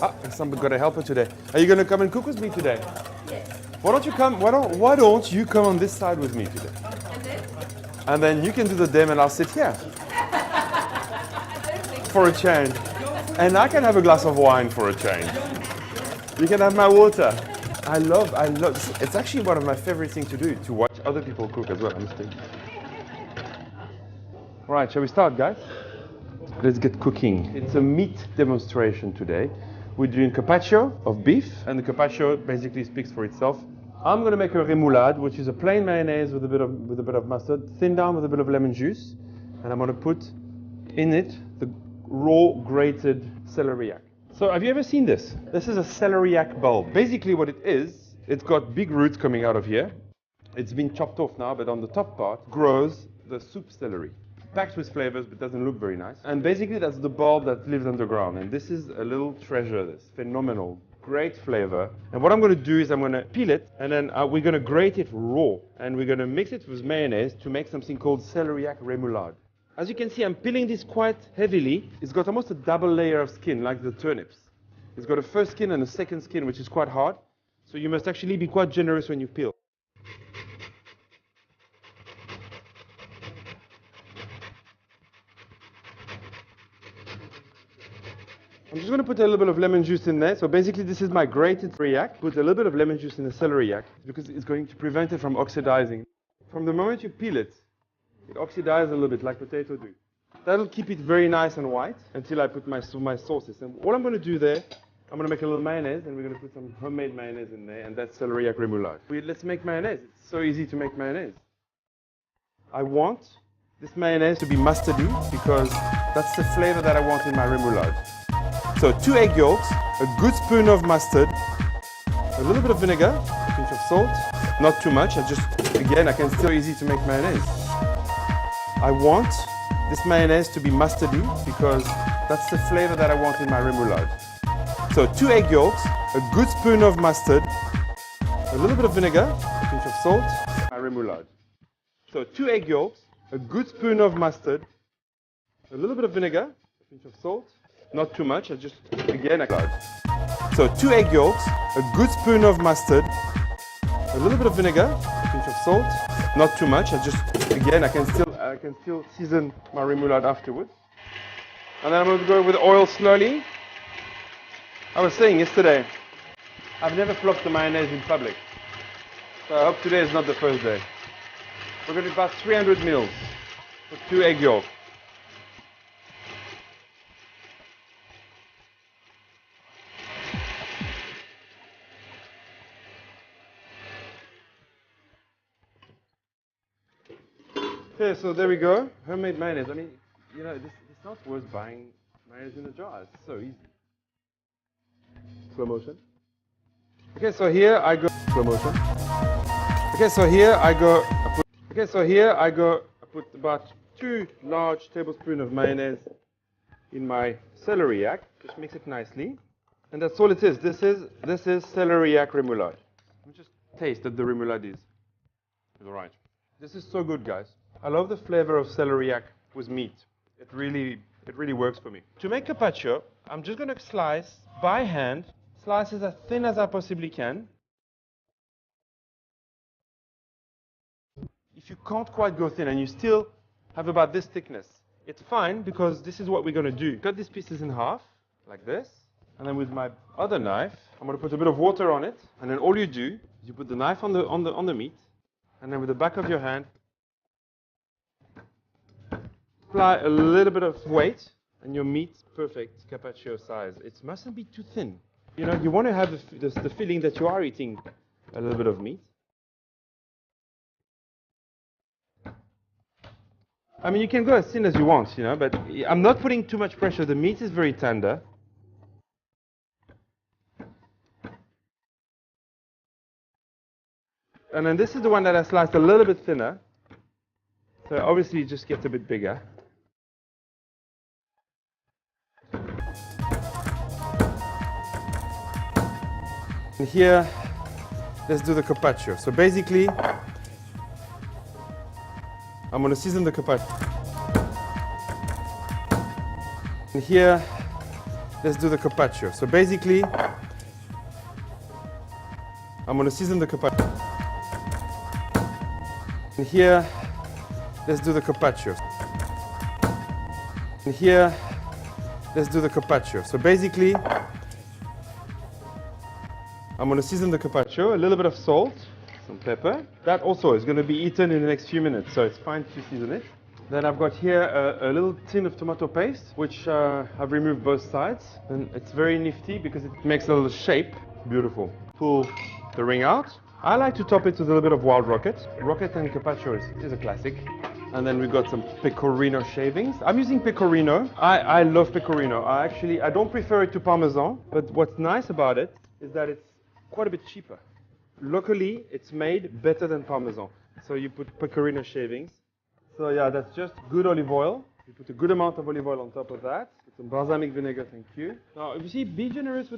Ah, somebody got a helper today. Are you going to come and cook with me today? Yes. Why don't you come? Why don't you come on this side with me today? And then? And then you can do the dame and I'll sit here for a change. And I can have a glass of wine for a change. You can have my water. I love. It's actually one of my favorite things to do, to watch other people cook as well. I'm just thinking. Right, shall we start, guys? Let's get cooking. It's a meat demonstration today. We're doing carpaccio of beef, and the carpaccio basically speaks for itself. I'm going to make a remoulade, which is a plain mayonnaise with a bit of mustard, thinned down with a bit of lemon juice, and I'm going to put in it the raw grated celeriac. So have you ever seen this? This is a celeriac bulb. Basically what it is, it's got big roots coming out of here. It's been chopped off now, but on the top part grows the soup celery. Packed with flavors, but doesn't look very nice. And basically that's the bulb that lives underground. And this is a little treasure, this phenomenal, great flavor. And what I'm going to do is I'm going to peel it, and then we're going to grate it raw. And we're going to mix it with mayonnaise to make something called celeriac remoulade. As you can see, I'm peeling this quite heavily. It's got almost a double layer of skin, like the turnips. It's got a first skin and a second skin, which is quite hard. So you must actually be quite generous when you peel. I'm just going to put a little bit of lemon juice in there. So basically this is my grated celeriac. Put a little bit of lemon juice in the celeriac because it's going to prevent it from oxidizing. From the moment you peel it, it oxidizes a little bit like potato do. That'll keep it very nice and white until I put my sauces. And what I'm going to do there, I'm going to make a little mayonnaise, and we're going to put some homemade mayonnaise in there, and that's celeriac remoulade. Let's make mayonnaise. It's so easy to make mayonnaise. I want this mayonnaise to be mustardy because that's the flavor that I want in my remoulade. So 2 egg yolks, a good spoon of mustard, a little bit of vinegar, a pinch of salt, not too much. I can still easy to make mayonnaise. I want this mayonnaise to be mustardy because that's the flavor that I want in my remoulade. So 2 egg yolks, a good spoon of mustard, a little bit of vinegar, a pinch of salt, my remoulade. So 2 egg yolks, a good spoon of mustard, a little bit of vinegar, a pinch of salt, not too much. So 2 egg yolks, a good spoon of mustard, a little bit of vinegar, a pinch of salt, not too much. I can still season my remoulade afterwards. And then I'm going to go with oil slowly. I was saying yesterday, I've never flopped the mayonnaise in public. So I hope today is not the first day. We're going to do about 300 ml for 2 egg yolks. Okay, so there we go. Homemade mayonnaise. I mean, you know, it's not worth buying mayonnaise in a jar. It's so easy. Slow motion. Okay, so here I go. Slow motion. Okay, so here I go. I put about 2 large tablespoons of mayonnaise in my celeriac. Just mix it nicely, and that's all it is. This is celeriac remoulade. Let me just taste that the remoulade is. All right. This is so good, guys. I love the flavor of celeriac with meat. It really works for me. To make carpaccio, I'm just going to slice by hand, slices as thin as I possibly can. If you can't quite go thin and you still have about this thickness, it's fine because this is what we're going to do. Cut these pieces in half, like this. And then with my other knife, I'm going to put a bit of water on it. And then all you do is you put the knife on the meat. And then with the back of your hand, apply a little bit of weight, and your meat's perfect carpaccio size. It mustn't be too thin. You know, you want to have the feeling that you are eating a little bit of meat. I mean, you can go as thin as you want, you know, but I'm not putting too much pressure. The meat is very tender. And then this is the one that I sliced a little bit thinner. So obviously it just gets a bit bigger. And here, let's do the carpaccio. So basically, I'm going to season the carpaccio. And here, let's do the carpaccio. So basically, I'm going to season the carpaccio. And here, let's do the carpaccio. And here, let's do the carpaccio. So basically, I'm going to season the carpaccio, a little bit of salt, some pepper. That also is going to be eaten in the next few minutes, so it's fine to season it. Then I've got here a little tin of tomato paste, which I've removed both sides. And it's very nifty because it makes a little shape. Beautiful. Pull the ring out. I like to top it with a little bit of wild rocket. Rocket and carpaccio is a classic. And then we've got some pecorino shavings. I'm using pecorino. I love pecorino. I don't prefer it to Parmesan, but what's nice about it is that it's quite a bit cheaper. Locally, it's made better than Parmesan. So you put pecorino shavings. So yeah, that's just good olive oil. You put a good amount of olive oil on top of that. Some balsamic vinegar, thank you. Now, you see, be generous with the